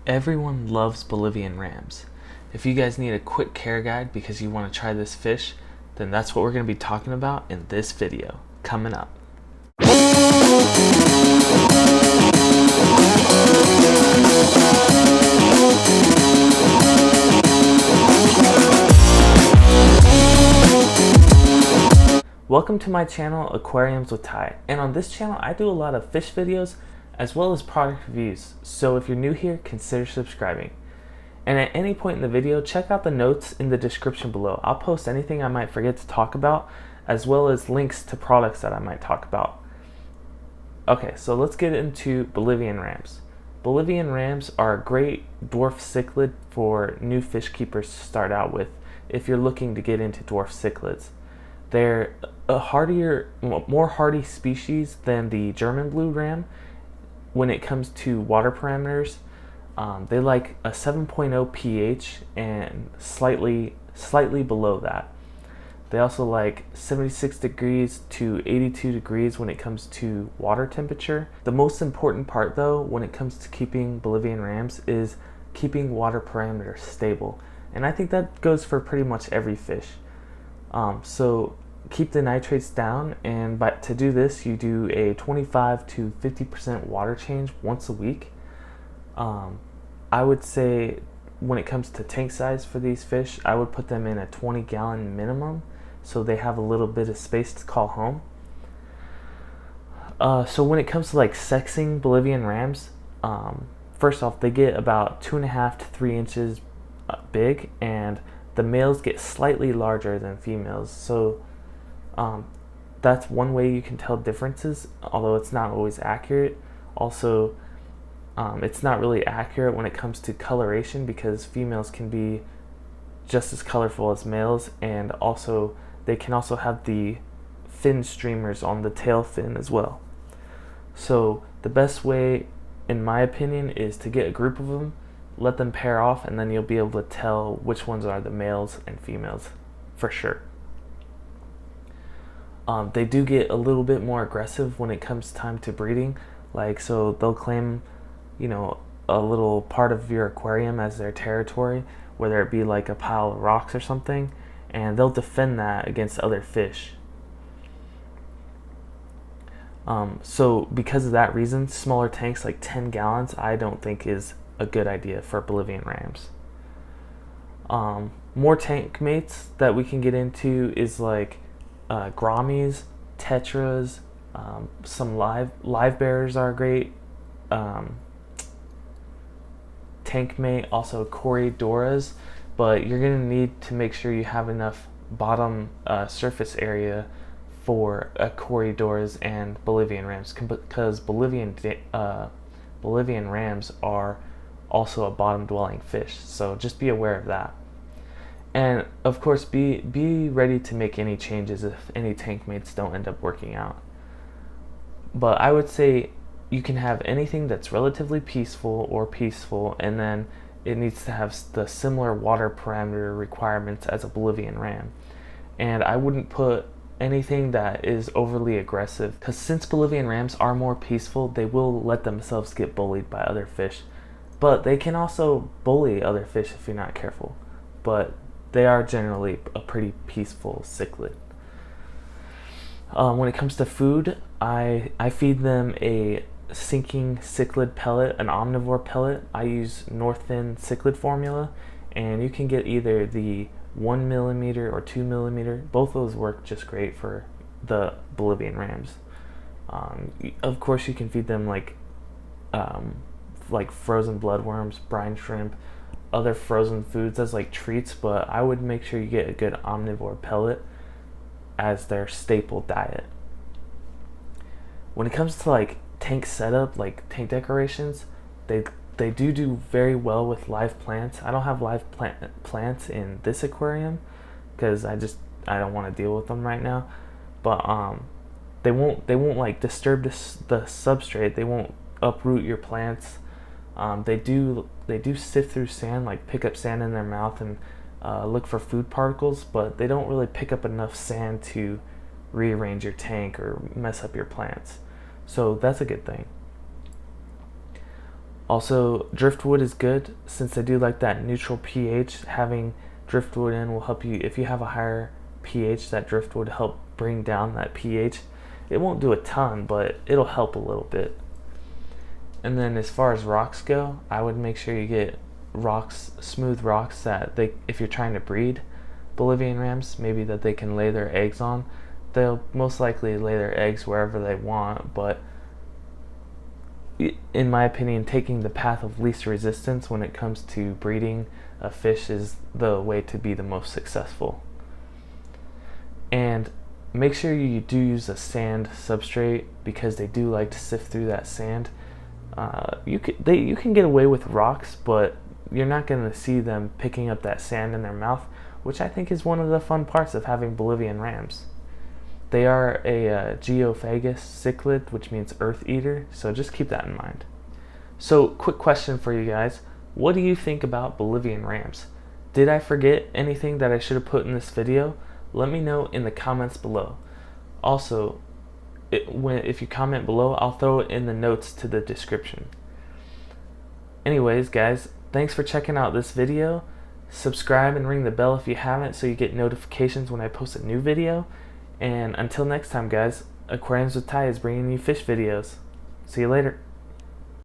Everyone loves Bolivian rams. If you guys need a quick care guide because you want to try this fish, then that's what we're going to be talking about in this video, coming up. Welcome to my channel, Aquariums with Ty, and on this channel I do a lot of fish videos as well as product reviews, so if you're new here, consider subscribing. And at any point in the video, check out the notes in the description below. I'll post anything I might forget to talk about, as well as links to products that I might talk about. Okay, so let's get into Bolivian rams. Bolivian rams are a great dwarf cichlid for new fish keepers to start out with if you're looking to get into dwarf cichlids. They're a more hardy species than the German blue ram when it comes to water parameters. They like a 7.0 pH and slightly below that. They also like 76 degrees to 82 degrees when it comes to water temperature. The most important part though when it comes to keeping Bolivian rams is keeping water parameters stable. And I think that goes for pretty much every fish. So keep the nitrates down, and to do this you do a 25 to 50% water change once a week. I would say when it comes to tank size for these fish, I would put them in a 20-gallon minimum so they have a little bit of space to call home. So when it comes to like sexing Bolivian rams, first off, they get about 2.5 to 3 inches big, and the males get slightly larger than females. So that's one way you can tell differences, although it's not always accurate. Also, it's not really accurate when it comes to coloration because females can be just as colorful as males, and also they can also have the fin streamers on the tail fin as well. So the best way, in my opinion, is to get a group of them, let them pair off, and then you'll be able to tell which ones are the males and females for sure. They do get a little bit more aggressive when it comes time to breeding. So they'll claim, a little part of your aquarium as their territory, whether it be like a pile of rocks or something, and they'll defend that against other fish. So because of that reason, smaller tanks like 10 gallons I don't think is a good idea for Bolivian rams. More tank mates that we can get into is like Grammies, Tetras, some live bearers are great. Tank mate, also Corridoras, but you're gonna need to make sure you have enough bottom surface area for Corridoras and Bolivian rams, because Bolivian rams are also a bottom dwelling fish, so just be aware of that. And of course be ready to make any changes if any tank mates don't end up working out. But I would say you can have anything that's relatively peaceful, and then it needs to have the similar water parameter requirements as a Bolivian ram. And I wouldn't put anything that is overly aggressive, because since Bolivian rams are more peaceful, they will let themselves get bullied by other fish. But they can also bully other fish if you're not careful. But they are generally a pretty peaceful cichlid. When it comes to food, I feed them a sinking cichlid pellet, an omnivore pellet. I use Northfin cichlid formula, and you can get either the 1mm or 2mm. Both of those work just great for the Bolivian rams. Of course, you can feed them like frozen bloodworms, brine shrimp, other frozen foods as like treats, but I would make sure you get a good omnivore pellet as their staple diet. When it comes to like tank setup, like tank decorations, they do very well with live plants. I don't have live plants in this aquarium because I don't want to deal with them right now. But they won't like disturb the substrate. They won't uproot your plants. They do sift through sand, like pick up sand in their mouth and look for food particles, but they don't really pick up enough sand to rearrange your tank or mess up your plants. So that's a good thing. Also, driftwood is good since they do like that neutral pH. Having driftwood in will help you. If you have a higher pH, that driftwood help bring down that pH. It won't do a ton, but it'll help a little bit. And then as far as rocks go, I would make sure you get rocks, smooth rocks that if you're trying to breed Bolivian rams, maybe that they can lay their eggs on. They'll most likely lay their eggs wherever they want, but in my opinion, taking the path of least resistance when it comes to breeding a fish is the way to be the most successful. And make sure you do use a sand substrate because they do like to sift through that sand. You can get away with rocks, but you're not going to see them picking up that sand in their mouth, which I think is one of the fun parts of having Bolivian rams. They are a geophagus cichlid, which means earth eater, so just keep that in mind. So, quick question for you guys. What do you think about Bolivian rams? Did I forget anything that I should have put in this video? Let me know in the comments below. Also, if you comment below, I'll throw it in the notes to the description. Anyways, guys, thanks for checking out this video. Subscribe and ring the bell if you haven't so you get notifications when I post a new video. And until next time, guys, Aquariums with Ty is bringing you fish videos. See you later.